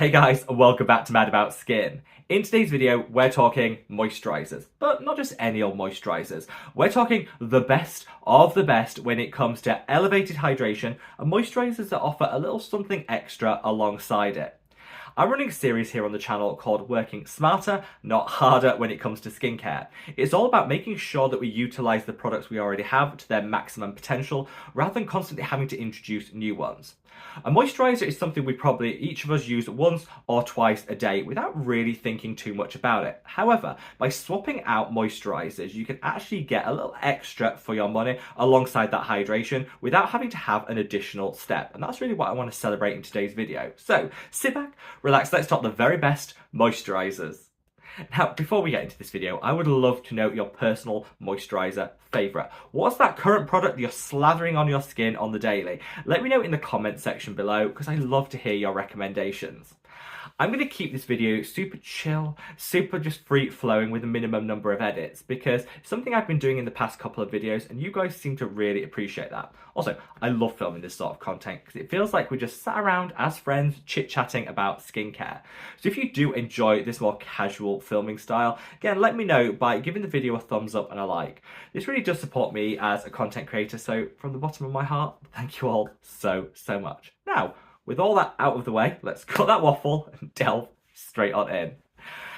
Hey guys, and welcome back to Mad About Skin. In today's video, we're talking moisturizers, but not just any old moisturizers. We're talking the best of the best when it comes to elevated hydration and moisturizers that offer a little something extra alongside it. I'm running a series here on the channel called Working Smarter, Not Harder when it comes to skincare. It's all about making sure that we utilize the products we already have to their maximum potential rather than constantly having to introduce new ones. A moisturiser is something we probably each of us use once or twice a day without really thinking too much about it. However, by swapping out moisturisers, you can actually get a little extra for your money alongside that hydration without having to have an additional step. And that's really what I want to celebrate in today's video. So sit back, relax, let's talk the very best moisturisers. Now, before we get into this video, I would love to know your personal moisturiser favourite. What's that current product you're slathering on your skin on the daily? Let me know in the comment section below because I love to hear your recommendations. I'm going to keep this video super chill, super just free flowing with a minimum number of edits because it's something I've been doing in the past couple of videos and you guys seem to really appreciate that. Also, I love filming this sort of content because it feels like we just sat around as friends chit-chatting about skincare. So if you do enjoy this more casual filming style, again, let me know by giving the video a thumbs up and a like. This really does support me as a content creator, so from the bottom of my heart, thank you all so much. Now, with all that out of the way, let's cut that waffle and delve straight on in.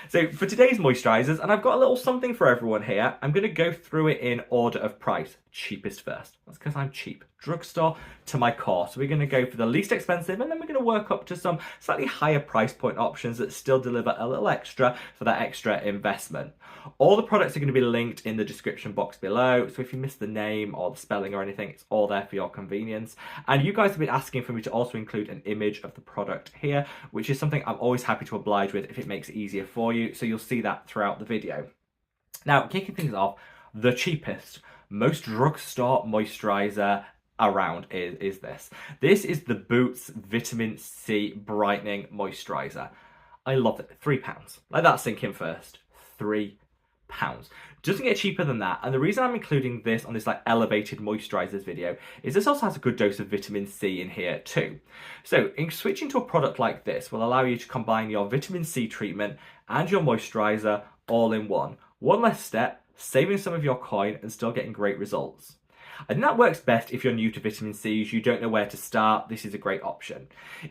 So for today's moisturisers, and I've got a little something for everyone here, I'm going to go through it in order of price. Cheapest first. That's because I'm cheap. Drugstore to my core. So we're going to go for the least expensive and then we're going to work up to some slightly higher price point options that still deliver a little extra for that extra investment. All the products are going to be linked in the description box below. So if you miss the name or the spelling or anything, it's all there for your convenience. And you guys have been asking for me to also include an image of the product here, which is something I'm always happy to oblige with if it makes it easier for you. So you'll see that throughout the video. Now, kicking things off, the cheapest, most drugstore moisturiser around is this. This is the Boots Vitamin C Brightening Moisturiser. I love it. £3. Let that sink in first. £3. Doesn't get cheaper than that, and the reason I'm including this on this like elevated moisturizers video is this also has a good dose of vitamin C in here too. So in switching to a product like this will allow you to combine your vitamin C treatment and your moisturizer all in one. One less step, saving some of your coin and still getting great results. And that works best if you're new to vitamin C's, you don't know where to start, this is a great option.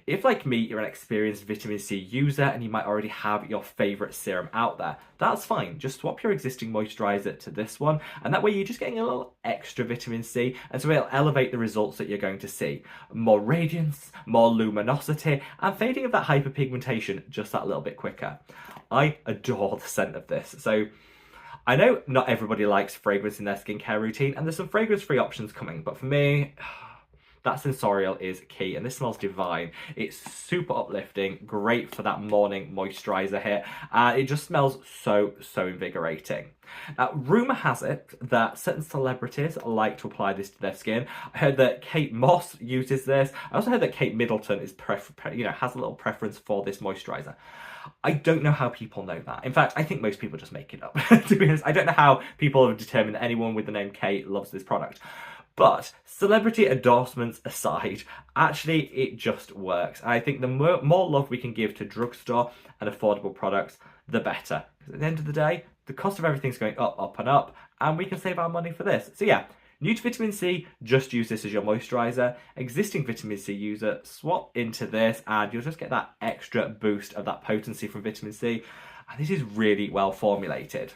If, like me, you're an experienced vitamin C user and you might already have your favourite serum out there, that's fine. Just swap your existing moisturiser to this one, and that way you're just getting a little extra vitamin C, and so it'll elevate the results that you're going to see. More radiance, more luminosity, and fading of that hyperpigmentation just that little bit quicker. I adore the scent of this, so I know not everybody likes fragrance in their skincare routine, and there's some fragrance-free options coming, but for me, that sensorial is key, and this smells divine. It's super uplifting, great for that morning moisturiser hit, and it just smells so invigorating. Now, rumour has it that certain celebrities like to apply this to their skin. I heard that Kate Moss uses this. I also heard that Kate Middleton is has a little preference for this moisturiser. I don't know how people know that. In fact, I think most people just make it up. To be honest, I don't know how people have determined that anyone with the name Kate loves this product. But celebrity endorsements aside, actually it just works. And I think the more love we can give to drugstore and affordable products, the better. Because at the end of the day, the cost of everything's going up and up, and we can save our money for this. So yeah, new to vitamin C, just use this as your moisturiser. Existing vitamin C user, swap into this and you'll just get that extra boost of that potency from vitamin C. And this is really well formulated.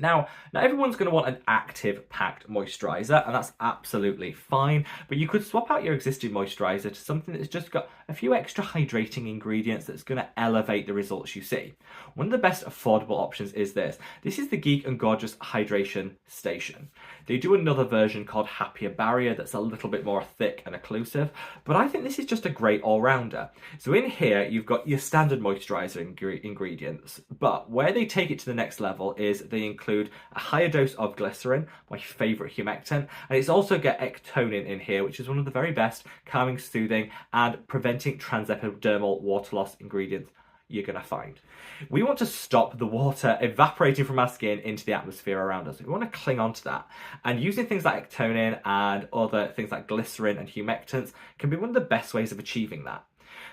Now, not everyone's going to want an active packed moisturiser, and that's absolutely fine, but you could swap out your existing moisturiser to something that's just got a few extra hydrating ingredients that's going to elevate the results you see. One of the best affordable options is this. This is the Geek and Gorgeous Hydration Station. They do another version called Happier Barrier that's a little bit more thick and occlusive, but I think this is just a great all-rounder. So in here, you've got your standard moisturiser ingredients, but where they take it to the next level is they include a higher dose of glycerin, my favourite humectant, and it's also got ectonin in here, which is one of the very best calming, soothing, and preventing transepidermal water loss ingredients you're going to find. We want to stop the water evaporating from our skin into the atmosphere around us. We want to cling on to that. And using things like ectonin and other things like glycerin and humectants can be one of the best ways of achieving that.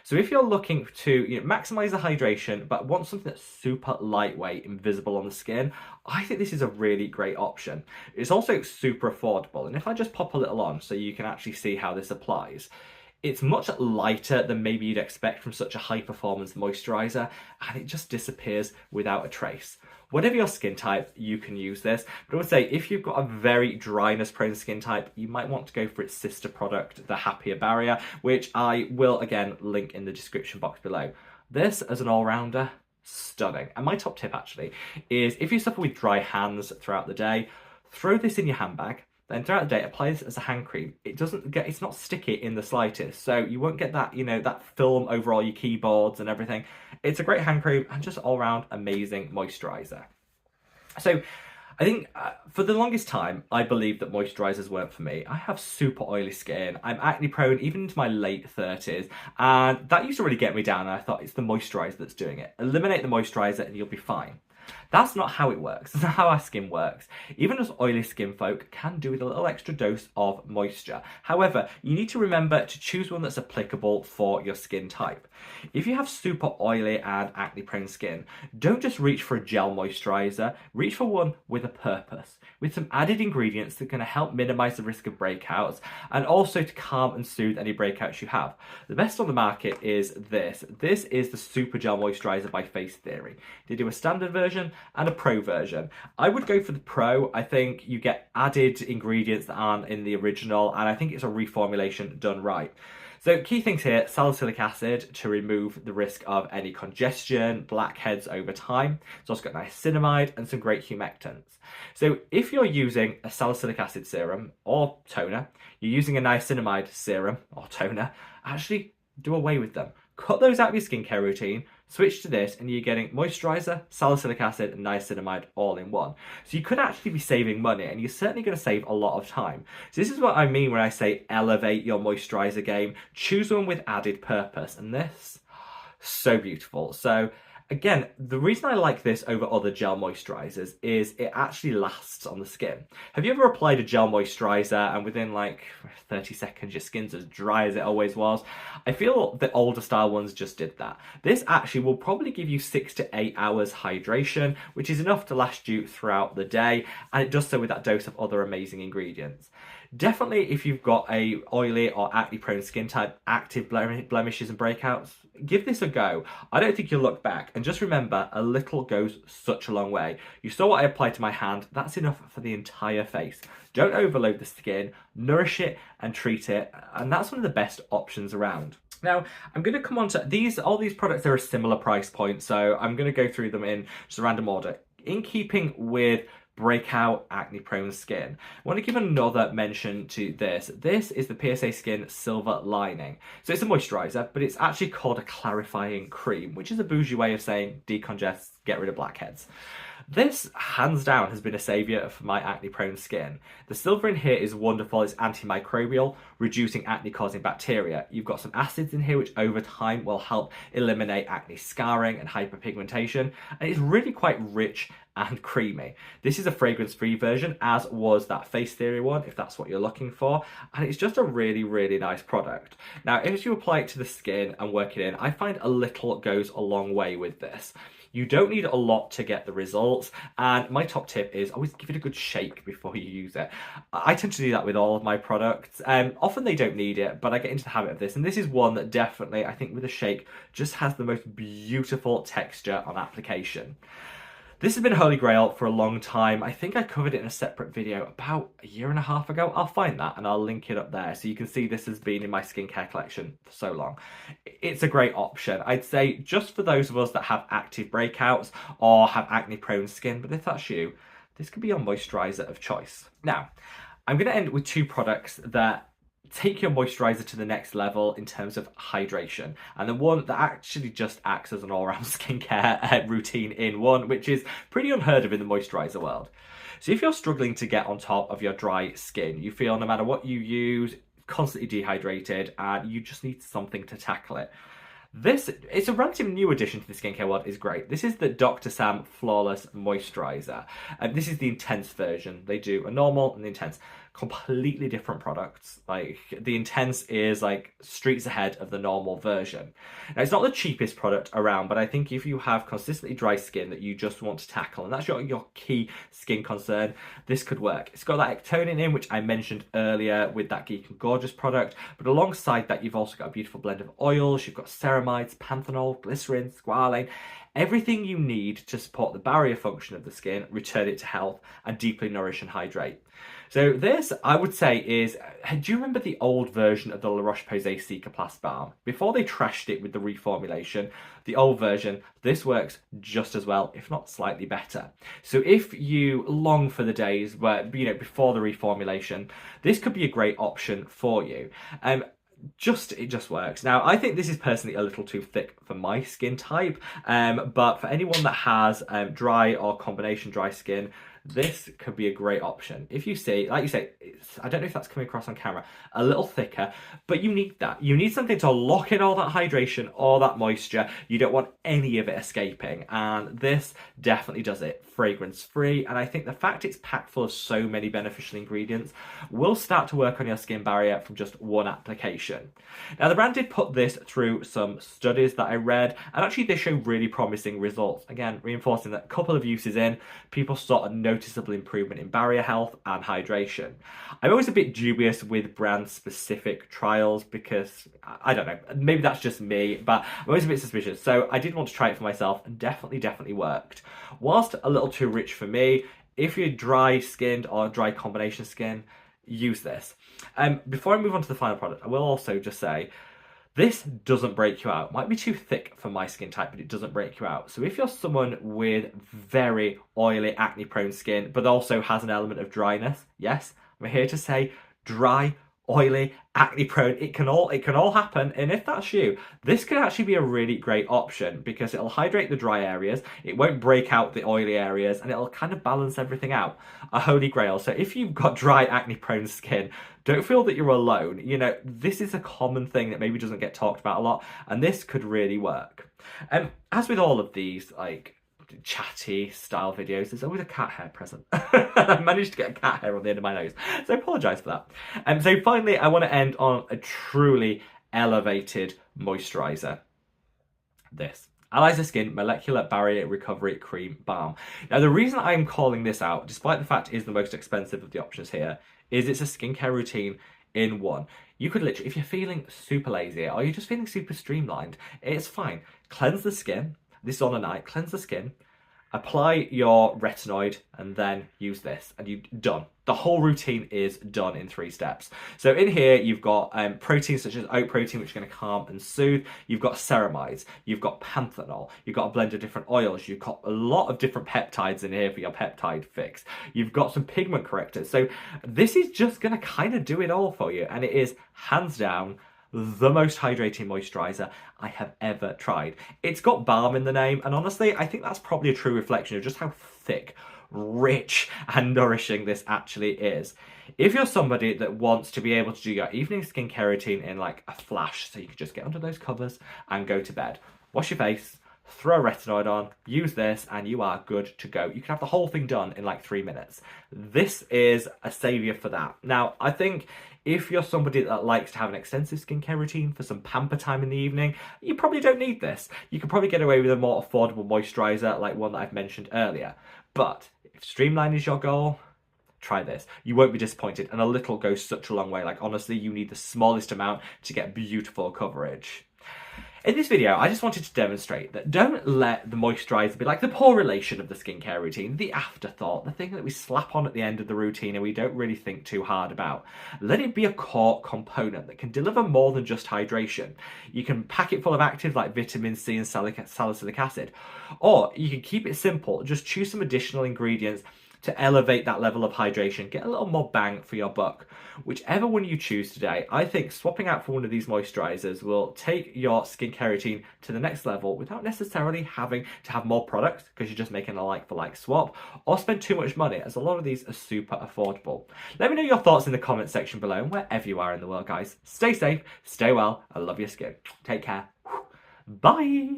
So if you're looking to maximize the hydration, but want something that's super lightweight, invisible on the skin, I think this is a really great option. It's also super affordable. And if I just pop a little on so you can actually see how this applies, it's much lighter than maybe you'd expect from such a high performance moisturizer, and it just disappears without a trace. Whatever your skin type, you can use this. But I would say if you've got a very dryness prone skin type, you might want to go for its sister product, the Happier Barrier, which I will again link in the description box below. This as an all-rounder, stunning. And my top tip actually is if you suffer with dry hands throughout the day, throw this in your handbag. Then throughout the day, apply this as a hand cream. It's not sticky in the slightest, so you won't get that, that film over all your keyboards and everything. It's a great hand cream and just all round amazing moisturizer. So I think for the longest time, I believed that moisturizers weren't for me. I have super oily skin. I'm acne prone even into my late 30s, and that used to really get me down, and I thought it's the moisturizer that's doing it. Eliminate the moisturizer and you'll be fine. That's not how it works. That's not how our skin works. Even us oily skin folk can do with a little extra dose of moisture. However, you need to remember to choose one that's applicable for your skin type. If you have super oily and acne prone skin, don't just reach for a gel moisturizer, reach for one with a purpose, with some added ingredients that are going to help minimize the risk of breakouts and also to calm and soothe any breakouts you have. The best on the market is this. This is the Super Gel Moisturizer by Face Theory. They do a standard version and a pro version. I would go for the pro. I think you get added ingredients that aren't in the original, and I think it's a reformulation done right. So key things here: salicylic acid to remove the risk of any congestion, blackheads over time. It's also got niacinamide and some great humectants. So if you're using a salicylic acid serum or toner, you're using a niacinamide serum or toner, actually do away with them. Cut those out of your skincare routine, switch to this, and you're getting moisturizer, salicylic acid, and niacinamide all in one. So you could actually be saving money, and you're certainly going to save a lot of time. So this is what I mean when I say elevate your moisturizer game. Choose one with added purpose, and this, so beautiful. So again, the reason I like this over other gel moisturizers is it actually lasts on the skin. Have you ever applied a gel moisturizer and within like 30 seconds your skin's as dry as it always was? I feel the older style ones just did that. This actually will probably give you 6 to 8 hours hydration, which is enough to last you throughout the day, and it does so with that dose of other amazing ingredients. Definitely if you've got a oily or acne prone skin type, active blemishes and breakouts, give this a go. I don't think you'll look back, and just remember, a little goes such a long way. You saw what I applied to my hand, that's enough for the entire face. Don't overload the skin, nourish it and treat it, and that's one of the best options around. Now, I'm going to come on to these. All these products are a similar price point, so I'm going to go through them in just a random order. In keeping with breakout acne prone skin, I want to give another mention to this. This is the PSA Skin Silver Lining. So it's a moisturizer, but it's actually called a clarifying cream, which is a bougie way of saying decongest, get rid of blackheads. This, hands down, has been a saviour for my acne-prone skin. The silver in here is wonderful. It's antimicrobial, reducing acne-causing bacteria. You've got some acids in here which over time will help eliminate acne scarring and hyperpigmentation. And it's really quite rich and creamy. This is a fragrance-free version, as was that Face Theory one, if that's what you're looking for. And it's just a really, really nice product. Now, if you apply it to the skin and work it in, I find a little goes a long way with this. You don't need a lot to get the results, and my top tip is always give it a good shake before you use it. I tend to do that with all of my products. Often they don't need it, but I get into the habit of this, and this is one that definitely, I think with a shake, just has the most beautiful texture on application. This has been a holy grail for a long time. I think I covered it in a separate video about a year and a half ago. I'll find that and I'll link it up there so you can see this has been in my skincare collection for so long. It's a great option. I'd say just for those of us that have active breakouts or have acne prone skin, but if that's you, this could be your moisturizer of choice. Now, I'm going to end with two products that take your moisturizer to the next level in terms of hydration, and the one that actually just acts as an all-round skincare routine in one, which is pretty unheard of in the moisturizer world. So if you're struggling to get on top of your dry skin, you feel no matter what you use, constantly dehydrated, and you just need something to tackle it, it's a relatively new addition to the skincare world, is great. This is the Dr. Sam Flawless Moisturizer. And this is the intense version. They do a normal and the intense. completely different products. Like, the Intense is like streets ahead of the normal version. Now, it's not the cheapest product around, but I think if you have consistently dry skin that you just want to tackle, and that's your key skin concern, this could work. It's got that ectonin in, which I mentioned earlier with that Geek and Gorgeous product, but alongside that, you've also got a beautiful blend of oils, you've got ceramides, panthenol, glycerin, squalane, everything you need to support the barrier function of the skin, return it to health, and deeply nourish and hydrate. So this, I would say, is... Do you remember the old version of the La Roche-Posay Cicaplast Balm? Before they trashed it with the reformulation, the old version, this works just as well, if not slightly better. So if you long for the days where, you know, before the reformulation, this could be a great option for you. It just works. Now, I think this is personally a little too thick for my skin type, but for anyone that has dry or combination dry skin, this could be a great option. If you see, like you say, I don't know if that's coming across on camera, a little thicker, but you need that. You need something to lock in all that hydration, all that moisture. You don't want any of it escaping, and this definitely does it. Fragrance free, and I think the fact it's packed full of so many beneficial ingredients will start to work on your skin barrier from just one application. Now, the brand did put this through some studies that I read, and actually they show really promising results. Again, reinforcing that a couple of uses in, people saw a noticeable improvement in barrier health and hydration. I'm always a bit dubious with brand specific trials because, I don't know, maybe that's just me, but I'm always a bit suspicious. So I did want to try it for myself, and definitely worked. Whilst a little too rich for me, if you're dry skinned or dry combination skin, use this. Before I move on to the final product, I will also just say, this doesn't break you out. It might be too thick for my skin type, but it doesn't break you out. So if you're someone with very oily, acne-prone skin, but also has an element of dryness, yes, I'm here to say dry, oily, acne-prone, it can all happen. And if that's you, this could actually be a really great option because it'll hydrate the dry areas, it won't break out the oily areas, and it'll kind of balance everything out. A holy grail. So if you've got dry, acne-prone skin, don't feel that you're alone. You know, this is a common thing that maybe doesn't get talked about a lot, and this could really work. As with all of these, like, chatty style videos, there's always a cat hair present. I managed to get a cat hair on the end of my nose, so I apologise for that. So finally, I want to end on a truly elevated moisturiser. This Allies of Skin Molecular Barrier Recovery Cream Balm. Now, the reason I'm calling this out, despite the fact it is the most expensive of the options here, is it's a skincare routine in one. You could literally, if you're feeling super lazy or you're just feeling super streamlined, it's fine. Cleanse the skin. This is on a night. Cleanse the skin. Apply your retinoid and then use this and you're done. The whole routine is done in 3 steps. So in here, you've got proteins such as oat protein, which are going to calm and soothe. You've got ceramides. You've got panthenol. You've got a blend of different oils. You've got a lot of different peptides in here for your peptide fix. You've got some pigment correctors. So this is just going to kind of do it all for you. And it is hands down the most hydrating moisturiser I have ever tried. It's got balm in the name, and honestly, I think that's probably a true reflection of just how thick, rich, and nourishing this actually is. If you're somebody that wants to be able to do your evening skincare routine in like a flash, so you can just get under those covers and go to bed, wash your face, throw a retinoid on, use this, and you are good to go. You can have the whole thing done in like 3 minutes. This is a saviour for that. Now, I think if you're somebody that likes to have an extensive skincare routine for some pamper time in the evening, you probably don't need this. You could probably get away with a more affordable moisturiser like one that I've mentioned earlier. But if streamline is your goal, try this. You won't be disappointed, and a little goes such a long way. Like, honestly, you need the smallest amount to get beautiful coverage. In this video, I just wanted to demonstrate that don't let the moisturiser be like the poor relation of the skincare routine, the afterthought, the thing that we slap on at the end of the routine and we don't really think too hard about. Let it be a core component that can deliver more than just hydration. You can pack it full of actives like vitamin C and salicylic acid, or you can keep it simple, just choose some additional ingredients to elevate that level of hydration, get a little more bang for your buck. Whichever one you choose today, I think swapping out for one of these moisturisers will take your skincare routine to the next level without necessarily having to have more products because you're just making a like-for-like swap, or spend too much money, as a lot of these are super affordable. Let me know your thoughts in the comment section below, and wherever you are in the world, guys. Stay safe, stay well, and love your skin. Take care. Bye!